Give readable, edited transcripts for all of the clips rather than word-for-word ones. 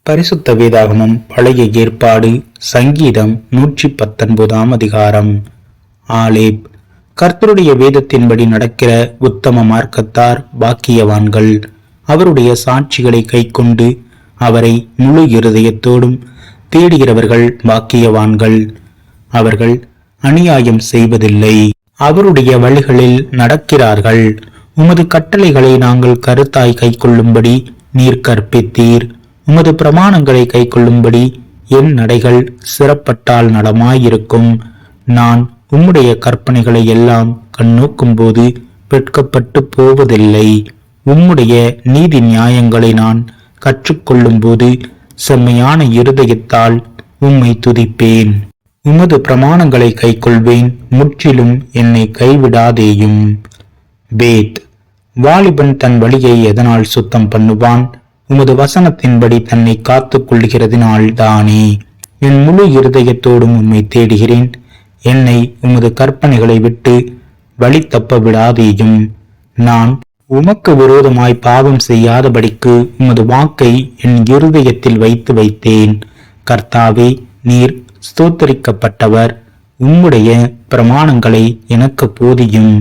பரிசுத்த வேதாகமம் பழைய ஏற்பாடு சங்கீதம் 119 அதிகாரம். ஆலேப். கர்த்தருடைய வேதத்தின்படி நடக்கிற உத்தம மார்க்கத்தார் பாக்கியவான்கள். அவருடைய சாட்சிகளை கைக்கொண்டு அவரை முழு இருதயத்தோடும் தேடுகிறவர்கள் பாக்கியவான்கள். அவர்கள் அநியாயம் செய்வதில்லை, அவருடைய வழிகளில் நடக்கிறார்கள். உமது கட்டளைகளை நாங்கள் கருத்தாய் கைக்கொள்ளும்படி நீர் கற்பித்தீர். உமது பிரமாணங்களை கைக்கொள்ளும்படி என் நடைகள் சிறப்பட்டால் நலமாயிருக்கும். நான் உம்முடைய கற்பனைகளை எல்லாம் கண்ணோக்கும் போது வெட்கப்பட்டு போவதில்லை. உம்முடைய நீதி நியாயங்களை நான் கற்றுக்கொள்ளும் போது செம்மையான இருதயத்தால் உம்மை துதிப்பேன். உமது பிரமாணங்களை கைக்கொள்வேன், முற்றிலும் என்னை கைவிடாதேயும். பேத். வாலிபன் தன் வழியை எதனால் சுத்தம் பண்ணுவான்? உமது வசனத்தின்படி தன்னை காத்துக் கொள்கிறதினால் தானே. என் முழு இருதயத்தோடும் உம்மை தேடுகிறேன். என்னை உமது கற்பனைகளை விட்டு வழி தப்ப விடாதேயும். நான் உமக்கு விரோதமாய் பாவம் செய்யாதபடிக்கு உமது வாக்கை என் இருதயத்தில் வைத்தேன். கர்த்தாவே, நீர் ஸ்தோத்தரிக்கப்பட்டவர். உம்முடைய பிரமாணங்களை எனக்கு போதியும்.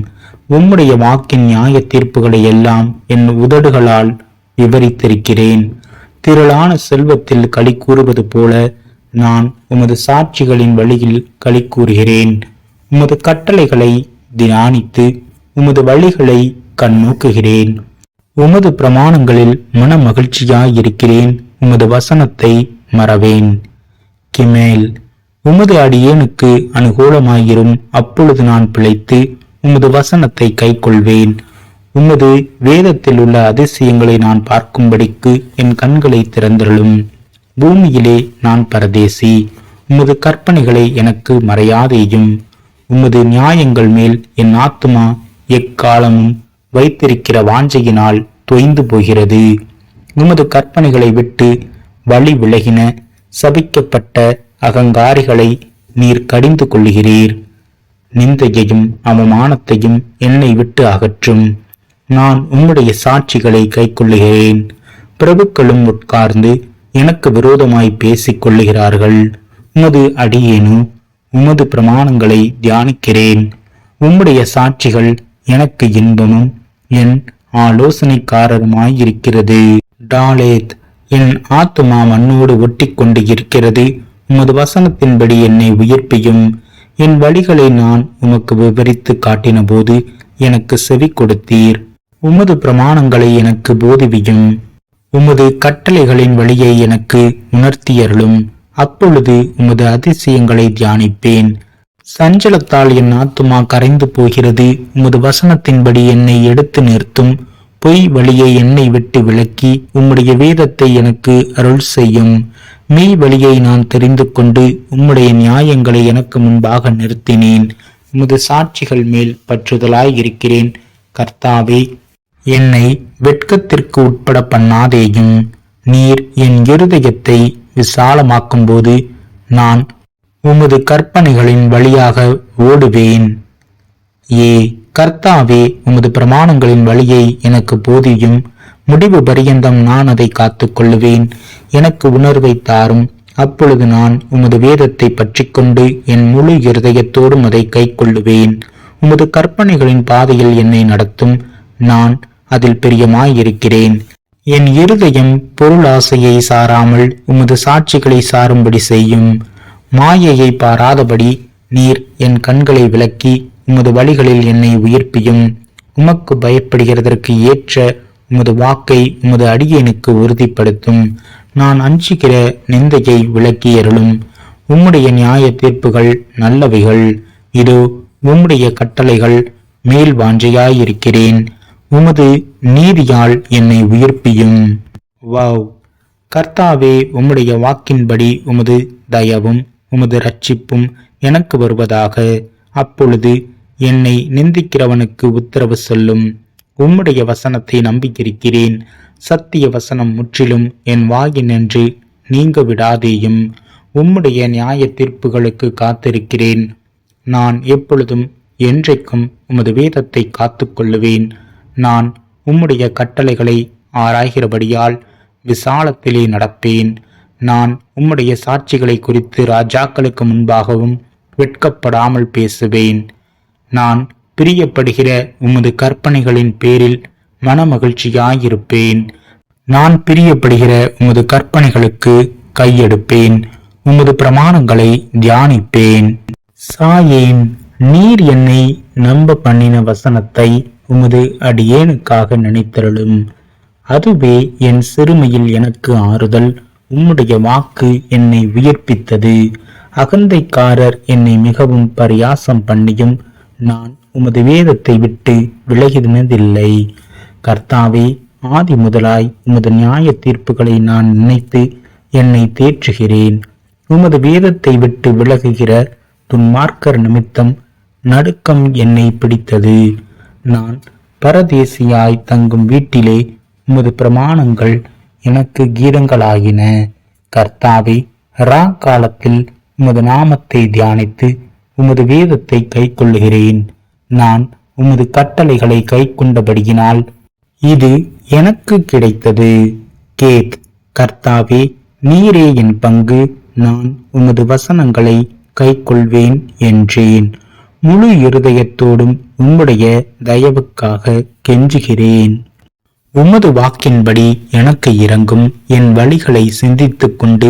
உம்முடைய வாக்கின் நியாய தீர்ப்புகளை எல்லாம் என் உதடுகளால் விவரித்திருக்கிறேன். திரளான செல்வத்தில் களி கூறுவது போல நான் உமது சாட்சிகளின் வழியில் களி கூறுகிறேன். உமது கட்டளைகளை தியானித்து உமது வழிகளை கண்ணோக்குகிறேன். உமது பிரமாணங்களில் மன மகிழ்ச்சியாயிருக்கிறேன். உமது வசனத்தை மறவேன். கிமேல். உமது அடியேனுக்கு அனுகூலமாயிரும், அப்பொழுது நான் பிழைத்து உமது வசனத்தை கைக்கொள்வேன். உமது வேதத்தில் உள்ள அதிசயங்களை நான் பார்க்கும்படிக்கு என் கண்களை திறந்தருளும். பூமியிலே நான் பரதேசி, உமது கற்பனைகளை எனக்கு மறையாதேயும். உமது நியாயங்கள் மேல் என் ஆத்துமா எக்காலமும் வைத்திருக்கிற வாஞ்சையினால் தொய்ந்து போகிறது. உமது கற்பனைகளை விட்டு வழி விலகின சபிக்கப்பட்ட அகங்காரிகளை நீர் கடிந்து கொள்ளுகிறீர். நிந்தையையும் அவமானத்தையும் என்னை விட்டு அகற்றும். நான் உம்முடைய சாட்சிகளை கைக்கொள்ளுகிறேன். பிரபுக்களும் உட்கார்ந்து எனக்கு விரோதமாய் பேசிக் கொள்ளுகிறார்கள். உமது அடியேனு உமது பிரமாணங்களை தியானிக்கிறேன். உம்முடைய சாட்சிகள் எனக்கு இன்பமும் என் ஆலோசனைக்காரருமாயிருக்கிறது. டாலேத். என் ஆத்துமா மண்ணோடு ஒட்டி கொண்டு இருக்கிறது. உமது வசனத்தின்படி என்னை உயிர்ப்பியும். என் வழிகளை நான் உமக்கு விவரித்து காட்டின போது எனக்கு செவி கொடுத்தீர். உமது பிரமாணங்களை எனக்கு போதிவியும். உமது கட்டளைகளின் வழியை எனக்கு உணர்த்தியருளும். அப்பொழுது உமது அதிசயங்களை தியானிப்பேன். சஞ்சலத்தால் என் ஆத்துமா கரைந்து போகிறது. உமது வசனத்தின்படி என்னை எடுத்து நிறுத்தும். பொய் வழியை என்னை விட்டு விலக்கி உம்முடைய வேதத்தை எனக்கு அருள் செய்யும். மெய் வழியை நான் தெரிந்து கொண்டு உம்முடைய நியாயங்களை எனக்கு முன்பாக நிறுத்தினேன். உமது சாட்சிகள் மேல் பற்றுதலாயிருக்கிறேன். கர்த்தாவே, என்னை வெட்கத்திற்கு உட்பட பண்ணாதேயும். நீர் என் இருதயத்தை விசாலமாக்கும் போது நான் உமது கற்பனைகளின் வழியாக ஓடுவேன். கர்த்தாவே, உமது பிரமாணங்களின் வழியை எனக்கு போதியும். முடிவு பரியந்தம் நான் அதை காத்து கொள்ளுவேன். எனக்கு உணர்வை தாரும். அப்பொழுது நான் உமது வேதத்தை பற்றிக்கொண்டு என் முழு இருதயத்தோடும் அதை கைக்கொள்ளுவேன். உமது கற்பனைகளின் பாதையில் என்னை நடத்தும். நான் அதில் பிரியமாயிருக்கிறேன். என் இருதயம் பொருளாசையை சாராமல் உமது சாட்சிகளை சாரும்படி செய்யும். மாயையை பாராதபடி நீர் என் கண்களை விலக்கி உமது வழிகளில் என்னை உயிர்ப்பியும். உமக்கு பயப்படுகிறதற்கு ஏற்ற உமது வாக்கை உமது அடியேனுக்கு உறுதிப்படுத்தும். நான் அஞ்சுகிற நிந்தையை விலக்கியருளும். உம்முடைய நியாய தீர்ப்புகள் நல்லவைகள். இதோ உம்முடைய கட்டளைகள் மேல் வாஞ்சையாயிருக்கிறேன். உமது நீதியால் என்னை உயிர்ப்பியும். வாவ். கர்த்தாவே, உம்முடைய வாக்கின்படி உமது தயவும் உமது இரட்சிப்பும் எனக்கு வருவதாக. அப்பொழுது என்னை நிந்திக்கிறவனுக்கு உத்தரவு சொல்லும். உம்முடைய வசனத்தை நம்பியிருக்கிறேன். சத்திய வசனம் முற்றிலும் என் வாயினின்று நீங்க விடாதேயும். உம்முடைய நியாய தீர்ப்புகளுக்கு காத்திருக்கிறேன். நான் எப்பொழுதும் என்றைக்கும் உமது வேதத்தை காத்துக்கொள்ளுவேன். நான் உம்முடைய கட்டளைகளை ஆராய்கிறபடியால் விசாலத்திலே நடப்பேன். நான் உம்முடைய சாட்சிகளை குறித்து ராஜாக்களுக்கு முன்பாகவும் வெட்கப்படாமல் பேசுவேன். நான் பிரியப்படுகிற உமது கற்பனைகளின் பேரில் மனமகிழ்ச்சியாயிருப்பேன். நான் பிரியப்படுகிற உமது கற்பனைகளுக்கு கையெடுப்பேன். உமது பிரமாணங்களை தியானிப்பேன். சாயேன், நீர் என்னை நம்ப பண்ணின வசனத்தை உமது அடியேனுக்காக நினைத்தருளும். அதுவே என் சிறுமையில் எனக்கு ஆறுதல். உம்முடைய வாக்கு என்னை உயிர்ப்பித்தது. அகந்தைக்காரர் என்னை மிகவும் பரியாசம் பண்ணியும் நான் உமது வேதத்தை விட்டு விலகினதில்லை. கர்த்தாவே, ஆதி முதலாய் உமது நியாய தீர்ப்புகளை நான் நினைத்து என்னை தேற்றுகிறேன். உமது வேதத்தை விட்டு விலகுகிற துன்மார்க்கர் நிமித்தம் நடுக்கம் என்னை பிடித்தது. நான் பரதேசியாய் தங்கும் வீட்டிலே உமது பிரமாணங்கள் எனக்கு கீதங்களாகின. கர்த்தாவே, ரா காலத்தில் உமது நாமத்தை தியானித்து உமது வேதத்தை கைக்கொள்ளுகிறேன். நான் உமது கட்டளைகளை கைக்கொண்டபடியினால் இது எனக்கு கிடைத்தது. கேத், கர்த்தாவே, நீரே என் பங்கு. நான் உமது வசனங்களை கைக்கொள்வேன் என்றேன். முழு இருதயத்தோடும் உம்முடைய தயவுக்காக கெஞ்சுகிறேன். உமது வாக்கின்படி எனக்கு இரங்கும். என் வழிகளை சிந்தித்துக் கொண்டு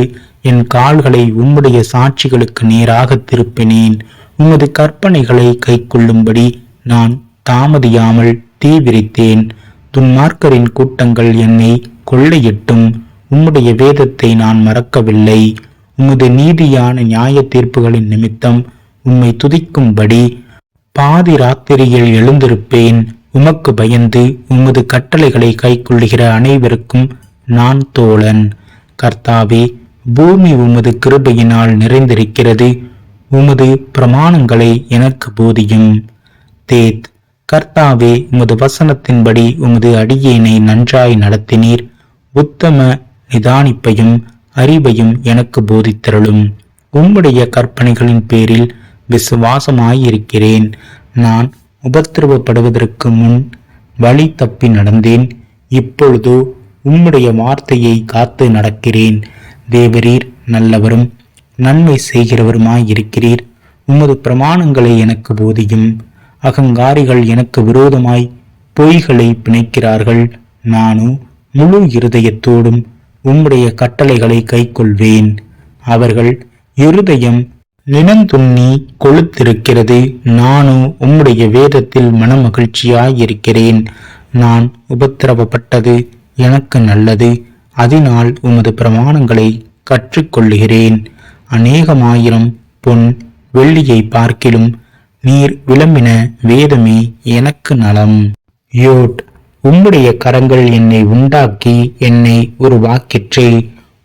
என் கால்களை உம்முடைய சாட்சிகளுக்கு நேராக திருப்பினேன். உமது கற்பனைகளை கைக்கொள்ளும்படி நான் தாமதியாமல் தீவிரித்தேன். துன்மார்க்கரின் கூட்டங்கள் என்னை கொள்ளையிட்டும் உம்முடைய வேதத்தை நான் மறக்கவில்லை. உமது நீதியான நியாய தீர்ப்புகளின் நிமித்தம் உம்மை துதிக்கும்படி பாதி ராத்திரியில் எழுந்திருப்பேன். உமக்கு பயந்து உமது கட்டளைகளை கைக்கொள்ளுகிற அனைவருக்கும் நான் தோழன். கர்த்தாவே, பூமி உமது கிருபையினால் நிறைந்திருக்கிறது. உமது பிரமாணங்களை எனக்கு போதியும். தேத், கர்த்தாவே, உமது வசனத்தின்படி உமது அடியேனை நன்றாய் நடத்தினீர். உத்தம நிதானிப்பையும் அறிவையும் எனக்கு போதித்தருளும். உம்முடைய கற்பனைகளின் பேரில் விசுவாசமாயிருக்கிறேன். நான் உபத்திரவப்படுவதற்கு முன் வழி தப்பி நடந்தேன். இப்பொழுதோ உம்முடைய வார்த்தையை காத்து நடக்கிறேன். தேவரீர் நல்லவரும் நன்மை செய்கிறவருமாயிருக்கிறீர். உமது பிரமாணங்களை எனக்கு போதியும். அகங்காரிகள் எனக்கு விரோதமாய் பொய்களை பிணைக்கிறார்கள். நானும் முழு இருதயத்தோடும் உம்முடைய கட்டளைகளை கைக்கொள்வேன். அவர்கள் இருதயம் நினந்துண்ணி கொளுத்திருக்கிறது. நானும் உம்முடைய வேதத்தில் மனமகிழ்ச்சியாயிருக்கிறேன். நான் உபத்திரவப்பட்டது எனக்கு நல்லது. அதனால் உமது பிரமாணங்களை கற்றுக்கொள்ளுகிறேன். அநேகமாயிரம் பொன் வெள்ளியை பார்க்கிலும் நீர் விளம்பின வேதமே எனக்கு நலம். யோட், உம்முடைய கரங்கள் என்னை உண்டாக்கி என்னை உருவாக்கிற்றே.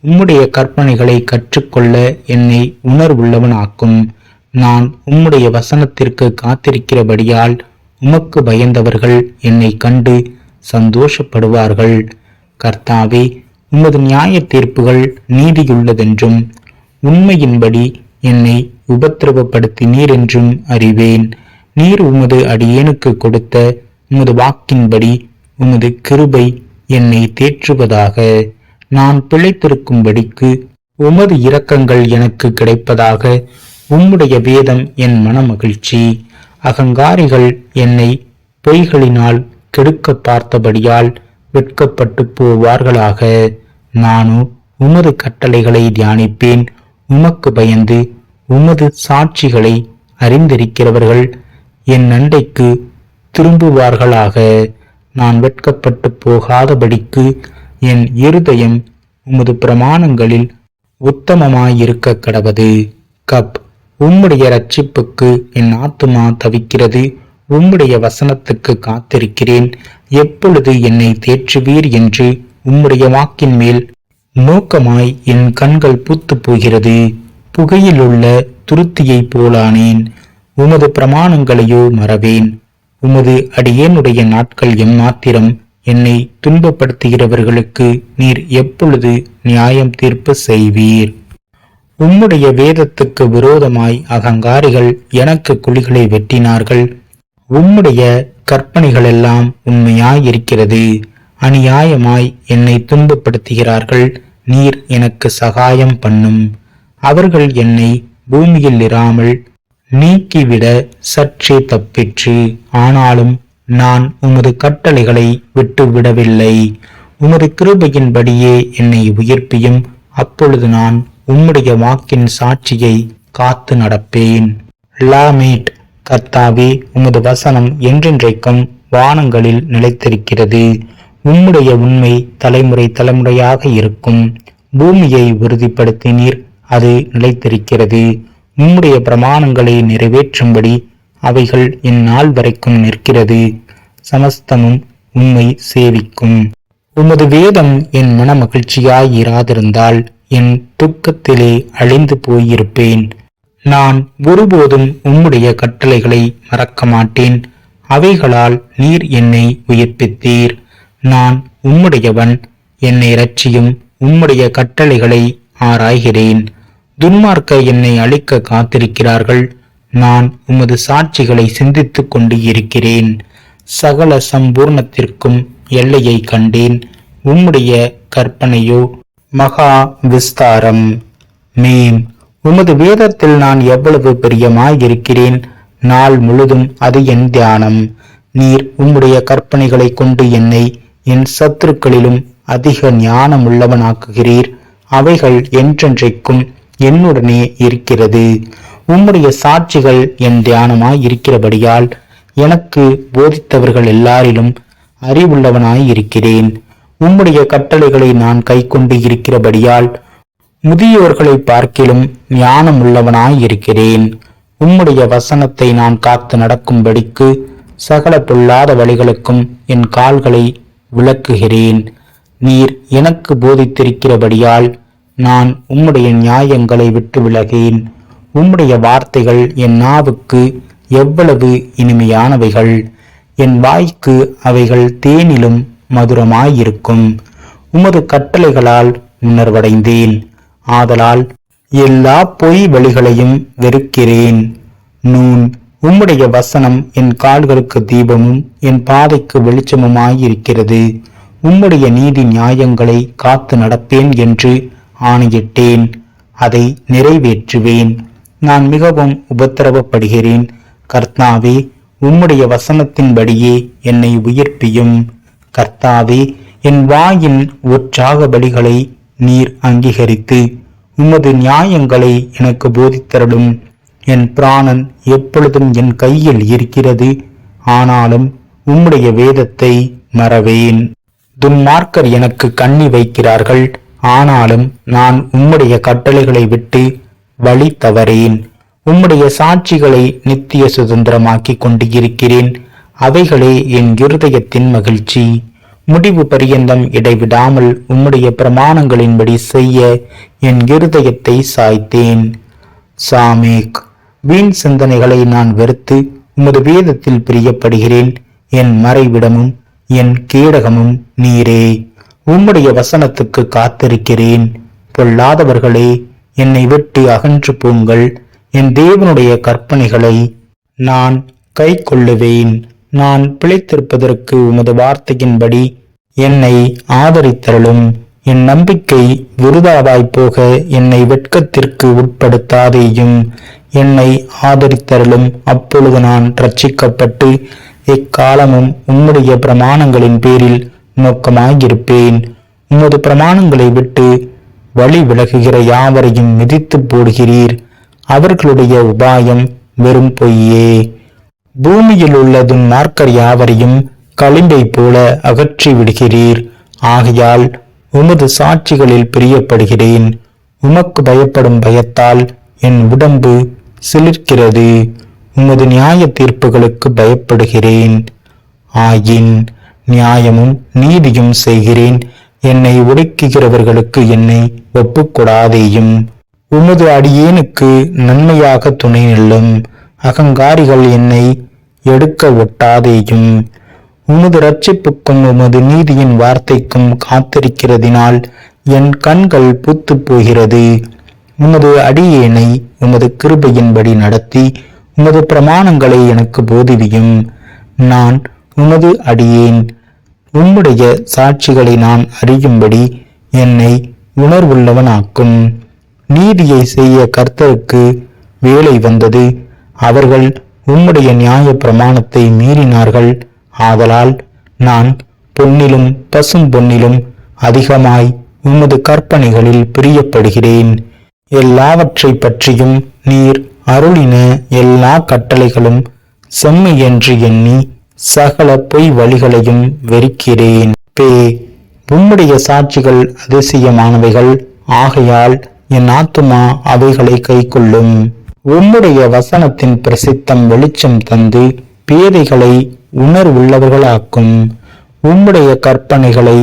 உம்முடைய கற்பனைகளை கற்றுக்கொள்ள என்னை உணர்வுள்ளவனாக்கும். நான் உம்முடைய வசனத்திற்கு காத்திருக்கிறபடியால் உமக்கு பயந்தவர்கள் என்னை கண்டு சந்தோஷப்படுவார்கள். கர்த்தாவே, உமது நியாய தீர்ப்புகள் நீதியுள்ளதென்றும் உண்மையின்படி என்னை உபத்திரவப்படுத்தினீர் என்றும் அறிவேன். நீர் உமது அடியேனுக்கு கொடுத்த உமது வாக்கின்படி உமது கிருபை என்னை தேற்றுவதாக. நான் பிழைத்திருக்கும்படிக்கு உமது இரக்கங்கள் எனக்கு கிடைப்பதாக. உம்முடைய வேதம் என் மனமகிழ்ச்சி. அகங்காரிகள் என்னை பொய்களினால் கெடுக்க பார்த்தபடியால் வெட்கப்பட்டு போவார்களாக. நானும் உமது கட்டளைகளை தியானிப்பேன். உமக்கு பயந்து உமது சாட்சிகளை அறிந்திருக்கிறவர்கள் என் அண்டைக்கு திரும்புவார்களாக. நான் வெட்கப்பட்டு போகாதபடிக்கு என் இருதயம் உமது பிரமாணங்களில் உத்தமமாயிருக்க கடவது. கப், உம்முடைய இரட்சிப்புக்கு என் ஆத்துமா தவிக்கிறது. உம்முடைய வசனத்துக்கு காத்திருக்கிறேன். எப்பொழுது என்னை தேற்றுவீர் என்று உம்முடைய வாக்கின் மேல் நோக்கமாய் என் கண்கள் பூத்து போகிறது. புகையிலுள்ள துருத்தியைப் போலானேன். உமது பிரமாணங்களையோ மறவேன். உமது அடியேனுடைய நாட்கள் எம்மாத்திரம். என்னை துன்பப்படுத்துகிறவர்களுக்கு நீர் எப்பொழுது நியாயம் தீர்ப்பு செய்வீர்? உம்முடைய வேதத்துக்கு விரோதமாய் அகங்காரிகள் எனக்கு குழிகளை வெட்டினார்கள். உம்முடைய கற்பனைகளெல்லாம் உண்மையாயிருக்கிறது. அநியாயமாய் என்னை துன்பப்படுத்துகிறார்கள். நீர் எனக்கு சகாயம் பண்ணும். அவர்கள் என்னை பூமியில் இராமல் நீக்கிவிட சற்றே தப்பிற்று. ஆனாலும் நான் உமது கட்டளைகளை விட்டு விடவில்லை. உமது கிருபையின்படியே என்னை உயிர்ப்பியும். அப்பொழுது நான் உம்முடைய வாக்கின் சாட்சியை காத்து நடப்பேன். லாமேட். கர்த்தாவே, உமது வசனம் என்றென்றைக்கும் வானங்களில் நிலைத்திருக்கிறது. உம்முடைய உண்மை தலைமுறை தலைமுறையாக இருக்கும். பூமியை உறுதிப்படுத்தினீர், அது நிலைத்திருக்கிறது. உம்முடைய பிரமாணங்களை நிறைவேற்றும்படி அவைகள் இந்நாள் வரைக்கும் நிற்கிறது. சமஸ்தமும் உம்மை சேவிக்கும். உமது வேதம் என் மன மகிழ்ச்சியாய் இராதிருந்தால் என் துக்கத்திலே அழிந்து போயிருப்பேன். நான் ஒருபோதும் உம்முடைய கட்டளைகளை மறக்க மாட்டேன். அவைகளால் நீர் என்னை உயிர்ப்பித்தீர். நான் உம்முடையவன், என்னை இரட்சியும். உம்முடைய கட்டளைகளை ஆராய்கிறேன். துன்மார்க்க என்னை அழிக்க காத்திருக்கிறார்கள். நான் உமது சாட்சிகளை சிந்தித்துக் கொண்டு இருக்கிறேன். சகல சம்பூர்ணத்திற்கும் எல்லையை கண்டேன். உம்முடைய கற்பனையோ மகா விஸ்தாரம். மேம். உமது வேதத்தில் நான் எவ்வளவு பிரியமாயிருக்கிறேன். நாள் முழுதும் அது என் தியானம். நீர் உம்முடைய கற்பனைகளை கொண்டு என்னை என் சத்துருக்களிலும் அதிக ஞானமுள்ளவனாக்குகிறீர். அவைகள் என்றென்றைக்கும் என்னுடனே இருக்கிறது. உம்முடைய சாட்சிகள் என் தியானமாய் இருக்கிறபடியால் எனக்கு போதித்தவர்கள் எல்லாரிலும் அறிவுள்ளவனாய் இருக்கிறேன். உம்முடைய கட்டளைகளை நான் கைக்கொண்டு இருக்கிறபடியால் முதியோர்களை பார்க்கிலும் ஞானம் உள்ளவனாய் இருக்கிறேன். உம்முடைய வசனத்தை நான் காத்து நடக்கும்படிக்கு சகல பொல்லாத வழிகளுக்கும் என் கால்களை விளக்குகிறேன். நீர் எனக்கு போதித்திருக்கிறபடியால் நான் உம்முடைய நியாயங்களை விட்டு விலகேன். உம்முடைய வார்த்தைகள் என் நாவுக்கு எவ்வளவு இனிமையானவைகள். என் வாய்க்கு அவைகள் தேனிலும் மதுரமாயிருக்கும். உமது கட்டளைகளால் உணர்வடைந்தேன். ஆதலால் எல்லா பொய் வழிகளையும் வெறுக்கிறேன். நூன். உம்முடைய வசனம் என் கால்களுக்கு தீபமும் என் பாதைக்கு வெளிச்சமுமாயிருக்கிறது. உம்முடைய நீதி நியாயங்களை காத்து நடப்பேன் என்று ஆணையிட்டேன். அதை நிறைவேற்றுவேன். நான் மிகவும் உபத்திரவப்படுகிறேன். கர்த்தாவே, உம்முடைய வசனத்தின்படியே என்னை உயிர்ப்பியும். கர்த்தாவே, என் வாயின் உற்சாக பலிகளை நீர் அங்கீகரித்து உமது நியாயங்களை எனக்கு போதித்தருளும். என் பிராணன் எப்பொழுதும் என் கையில் இருக்கிறது. ஆனாலும் உம்முடைய வேதத்தை மறவேன். துன்மார்க்கர் எனக்கு கண்ணி வைக்கிறார்கள். ஆனாலும் நான் உம்முடைய கட்டளைகளை விட்டு வழி தவறேன். உம்முடைய சாட்சிகளை நித்திய சுதந்திரமாக்கி கொண்டு இருக்கிறேன். அவைகளே என் இருதயத்தின் மகிழ்ச்சி. முடிவு பரியந்தம் இடைவிடாமல் உம்முடைய பிரமாணங்களின்படி செய்ய என் இருதயத்தை சாய்த்தேன். சாமேக். வீண் சிந்தனைகளை நான் வெறுத்து உமது வேதத்தில் பிரியப்படுகிறேன். என் மறைவிடமும் என் கேடகமும் நீரே. உம்முடைய வசனத்துக்கு காத்திருக்கிறேன். பொல்லாதவர்களே, என்னை விட்டு அகன்று போங்கள். என் தேவனுடைய கற்பனைகளை நான் கை கொள்ளுவேன். நான் பிழைத்திருப்பதற்கு உமது வார்த்தையின்படி என்னை ஆதரித்தருளும். என் நம்பிக்கை விருதாவாய் போக என்னை வெட்கத்திற்கு உட்படுத்தாதேயும். என்னை ஆதரித்தருளும். அப்பொழுது நான் ரட்சிக்கப்பட்டு எக்காலமும் உம்முடைய பிரமாணங்களின் பேரில் நோக்கமாயிருப்பேன். உமது பிரமாணங்களை விட்டு வழி விலகுகிற யாவரையும் மிதித்து போடுகிறீர். அவர்களுடைய உபாயம் வெறும் பொய்யே. பூமியில் உள்ள துன்மார்க்கர் யாவரையும் களிம்பை போல அகற்றி விடுகிறீர். ஆகையால் உமது சாட்சிகளில் பிரியப்படுகிறேன். உமக்கு பயப்படும் பயத்தால் என் உடம்பு சிலிர்க்கிறது. உமது நியாய தீர்ப்புகளுக்கு பயப்படுகிறேன். ஆயின் நியாயமும் நீதியும் செய்கிறேன். என்னை ஒடுக்குகிறவர்களுக்கு என்னை ஒப்புக்கொடாதேயும். உமது அடியேனுக்கு நன்மையாக துணை நில்லும். அகங்காரிகள் என்னை எடுக்க ஒட்டாதேயும். உமது இரட்சிப்புக்கும் உமது நீதியின் வார்த்தைக்கும் காத்திருக்கிறதினால் என் கண்கள் பூத்து போகிறது. உமது அடியேனை உமது கிருபையின்படி நடத்தி உமது பிரமாணங்களை எனக்கு போதிவியும். நான் உமது அடியேன். உம்முடைய சாட்சிகளை நான் அறியும்படி என்னை உணர்வுள்ளவனாக்கும். நீதியை செய்ய கர்த்தருக்கு வேலை வந்தது. அவர்கள் உம்முடைய நியாய பிரமாணத்தை மீறினார்கள். ஆதலால் நான் பொன்னிலும் பசும் பொன்னிலும் அதிகமாய் உமது கற்பனைகளில் பிரியப்படுகிறேன். எல்லாவற்றை பற்றியும் நீர் அருளின எல்லா கட்டளைகளும் செம்மை என்று எண்ணி சகல பொய் வழிகளையும் வெறுக்கிறேன். உம்முடைய சாட்சிகள் அதிசயமானவைகள். ஆகையால் என் ஆத்துமா அவைகளை கைக்கொள்ளும். உம்முடைய வசனத்தின் பிரசித்தம் வெளிச்சம் தந்து பேதைகளை உணர்வுள்ளவர்களாக்கும். உம்முடைய கற்பனைகளை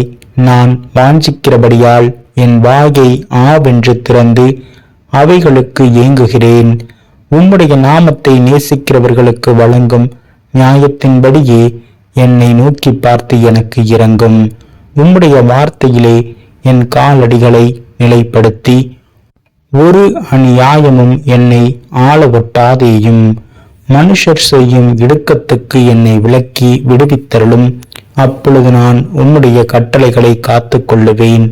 நான் வாஞ்சிக்கிறபடியால் என் வாயை ஆவென்று திறந்து அவைகளுக்கு ஏங்குகிறேன். உம்முடைய நாமத்தை நேசிக்கிறவர்களுக்கு வழங்கும் நியாயத்தின்படியே என்னை நோக்கி பார்த்து எனக்கு இரங்கும். உம்முடைய வார்த்தையிலே என் காலடிகளை நிலைப்படுத்தி ஒரு அநியாயமும் என்னை ஆளவொட்டாதேயும். மனுஷர் செய்யும் இடுக்கத்துக்கு என்னை விலக்கி விடுவித்தருளும். அப்பொழுது நான் உம்முடைய கட்டளைகளை காத்து கொள்ளுவேன்.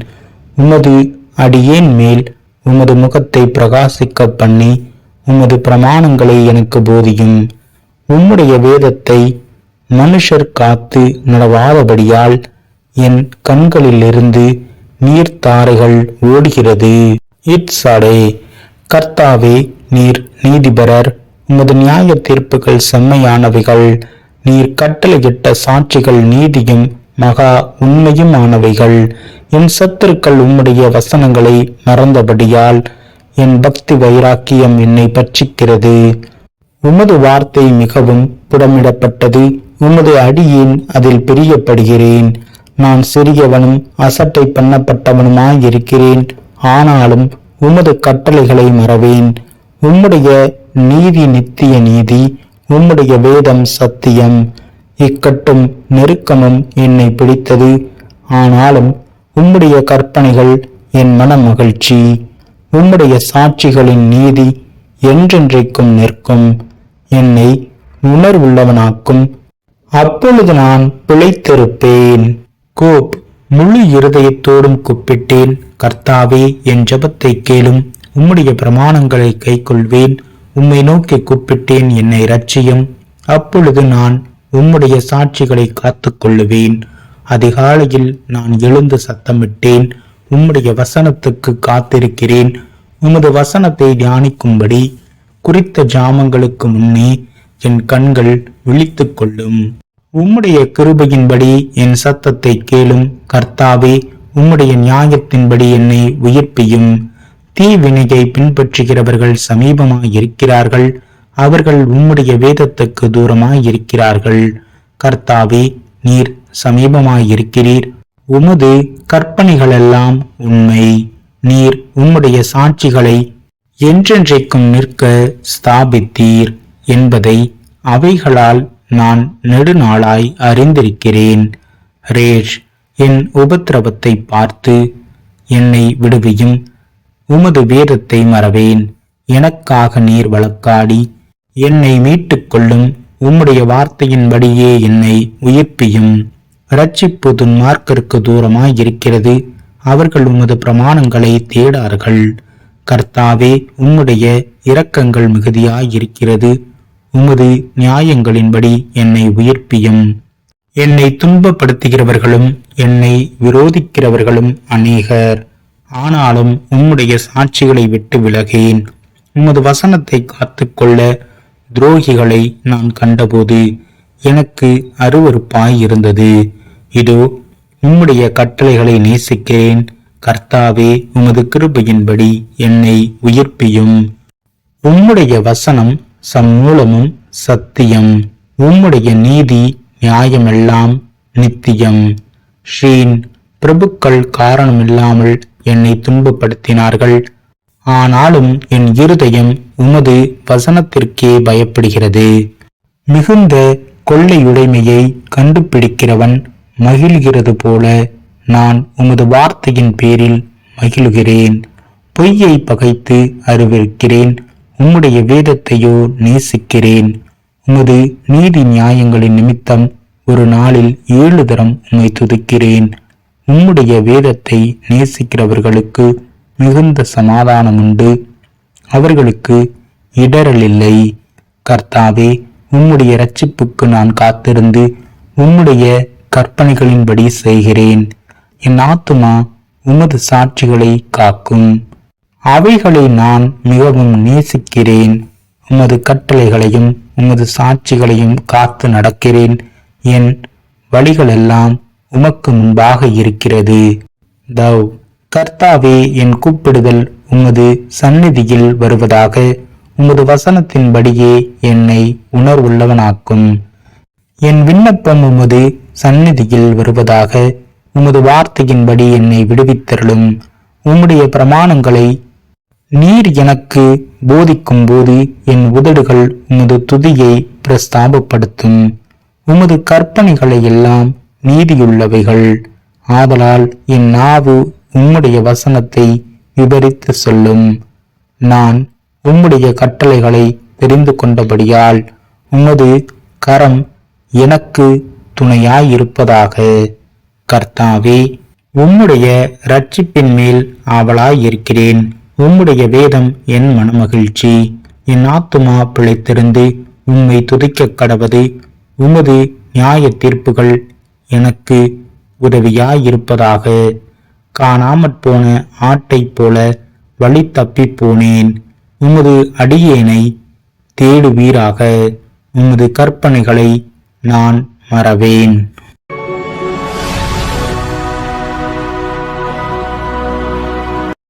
உமது அடியேன் மேல் உமது முகத்தை பிரகாசிக்க பண்ணி உமது பிரமாணங்களை எனக்கு போதியும். உம்முடைய வேதத்தை மனுஷர் காத்து நடவாதபடியால் என் கண்களிலிருந்து நீர்த்தாரைகள் ஓடுகிறது. இட்சாடே கர்த்தாவே, நீர் நீதிபரர். உமது நியாய தீர்ப்புகள் செம்மையானவைகள். நீர் கட்டளையிட்ட சாட்சிகள் நீதியும் மகா உண்மையும் ஆனவைகள். என் சத்துருக்கள் உம்முடைய வசனங்களை மறந்தபடியால் என் பக்தி வைராக்கியம் என்னை பட்சிக்கிறது. உமது வார்த்தை மிகவும் புடமிடப்பட்டது. உமது அடியேன் அதில் பிரியப்படுகிறேன். நான் சிறியவனும் அசட்டை பண்ணப்பட்டவனுமாயிருக்கிறேன். ஆனாலும் உமது கட்டளைகளை மறவேன். உம்முடைய நீதி நித்திய நீதி. உம்முடைய வேதம் சத்தியம். இக்கட்டும் நெருக்கமும் என்னை பிடித்தது. ஆனாலும் உம்முடைய கற்பனைகள் என் மன மகிழ்ச்சி. உம்முடைய சாட்சிகளின் நீதி என்றென்றைக்கும் நிற்கும். என்னை உணர்வுள்ளவனாக்கும். அப்பொழுது நான் பிழைத்திருப்பேன். கோப் முழு இருதயத்தோடும் கூப்பிட்டேன். கர்த்தாவே, என் ஜெபத்தை கேளும். உம்முடைய பிரமாணங்களை கைக்கொள்வேன். உம்மை நோக்கி கூப்பிட்டேன், என்னை இரட்சியும். அப்பொழுது நான் உம்முடைய சாட்சிகளை காத்து கொள்ளுவேன். அதிகாலையில் நான் எழுந்து சத்தமிட்டேன். உம்முடைய வசனத்துக்கு காத்திருக்கிறேன். உமது வசனத்தை தியானிக்கும்படி குறித்த ஜாமங்களுக்கு முன்னே என் கண்கள் விழித்துக் கொள்ளும். உம்முடைய கிருபையின்படி என் சத்தத்தை கேளும். கர்த்தாவே, உம்முடைய நியாயத்தின்படி என்னை உயிர்ப்பியும். தீவினையை பின்பற்றுகிறவர்கள் சமீபமாயிருக்கிறார்கள். அவர்கள் உம்முடைய வேதத்துக்கு தூரமாயிருக்கிறார்கள். கர்த்தாவே, நீர் சமீபமாயிருக்கிறீர். உமது கற்பனைகளெல்லாம் உண்மை. நீர் உம்முடைய சாட்சிகளை என்றென்றைக்கும் நிற்க ஸ்தாபித்தீர் என்பதை அவைகளால் நான் நெடுநாளாய் அறிந்திருக்கிறேன். ரேஷ் என் உபத்திரவத்தை பார்த்து என்னை விடுவியும். உமது வேதத்தை மறவேன். எனக்காக நீர் வழக்காடி என்னை மீட்டுக் கொள்ளும். உம்முடைய வார்த்தையின்படியே என்னை உயிர்ப்பியும். இரட்சிப்பு துன்மார்க்கருக்கு தூரமாயிருக்கிறது. அவர்கள் உமது பிரமாணங்களை தேடார்கள். கர்த்தாவே, உம்முடைய இரக்கங்கள் மிகுதியாயிருக்கிறது. உமது நியாயங்களின்படி என்னை உயிர்ப்பியும். என்னை துன்பப்படுத்துகிறவர்களும் என்னை விரோதிக்கிறவர்களும் அநேகர். ஆனாலும் உம்முடைய சாட்சிகளை விட்டு விலகேன். உமது வசனத்தை காத்துக்கொள்ள துரோகிகளை நான் கண்டபோது எனக்கு அருவருப்பாய் இருந்தது. இதோ, உம்முடைய கட்டளைகளை நேசிக்கிறேன். கர்த்தாவே, உமது கிருபையின்படி என்னை உயிர்ப்பியும். உம்முடைய வசனம் சம்மூலமும் சத்தியம். உம்முடைய நீதி நியாயமெல்லாம் நித்தியம். ஷீன் பிரபுக்கள் காரணமில்லாமல் என்னை துன்பப்படுத்தினார்கள். ஆனாலும் என் இருதயம் உமது வசனத்திற்கே பயப்படுகிறது. மிகுந்த கொள்ளையுடைமையை கண்டுபிடிக்கிறவன் மகிழ்கிறது போல நான் உமது வார்த்தையின் பேரில் மகிழுகிறேன். பொய்யை பகைத்து அருவருக்கிறேன். உம்முடைய வேதத்தையோ நேசிக்கிறேன். உமது நீதி நியாயங்களின் நிமித்தம் ஒரு நாளில் 7 தரம் உம்மை துதிக்கிறேன். உம்முடைய வேதத்தை நேசிக்கிறவர்களுக்கு மிகுந்த சமாதானம் உண்டு, அவர்களுக்கு இடரல் இல்லை. கர்த்தாவே, உம்முடைய இரட்சிப்புக்கு நான் காத்திருந்து உம்முடைய கற்பனைகளின்படி செய்கிறேன். என் ஆத்துமா உமது சாட்சிகளை காக்கும், அவைகளை நான் மிகவும் நேசிக்கிறேன். உமது கட்டளைகளையும் உமது சாட்சிகளையும் காத்து நடக்கிறேன். என் வழிகளெல்லாம் உமக்கு முன்பாக இருக்கிறது. தவ் கர்த்தாவே, என் கூப்பிடுதல் உமது சந்நிதியில் வருவதாக. உமது வசனத்தின்படியே என்னை உணர்வுள்ளவனாக்கும். என் விண்ணப்பம் உமது சந்நிதியில் வருவதாக. உமது வார்த்தையின்படி என்னை விடுவித்தருளும். உம்முடைய பிரமாணங்களை நீர் எனக்கு போதிக்கும் போது என் உதடுகள் உமது துதியை பிரஸ்தாபப்படுத்தும். உமது கற்பனைகளை எல்லாம் நீதியுள்ளவைகள். ஆதலால் என் நாவு உம்முடைய வசனத்தை விவரித்து சொல்லும். நான் உம்முடைய கட்டளைகளை தெரிந்து கொண்டபடியால் உமது கரம் எனக்கு துணையாயிருப்பதாக. கர்த்தாவே, உம்முடைய இரட்சிப்பின் மேல் ஆவலாயிருக்கிறேன். உம்முடைய வேதம் என் மனமகிழ்ச்சி. என் ஆத்துமா பிழைத்திருந்து உம்மை துதிக்க கடவது. உமது நியாய தீர்ப்புகள் எனக்கு உதவியாயிருப்பதாக. காணாமற் போன ஆட்டைப் போல வழி தப்பி போனேன். உமது அடியேனை தேடுவீராக. உமது கற்பனைகளை நான் மறவேன்.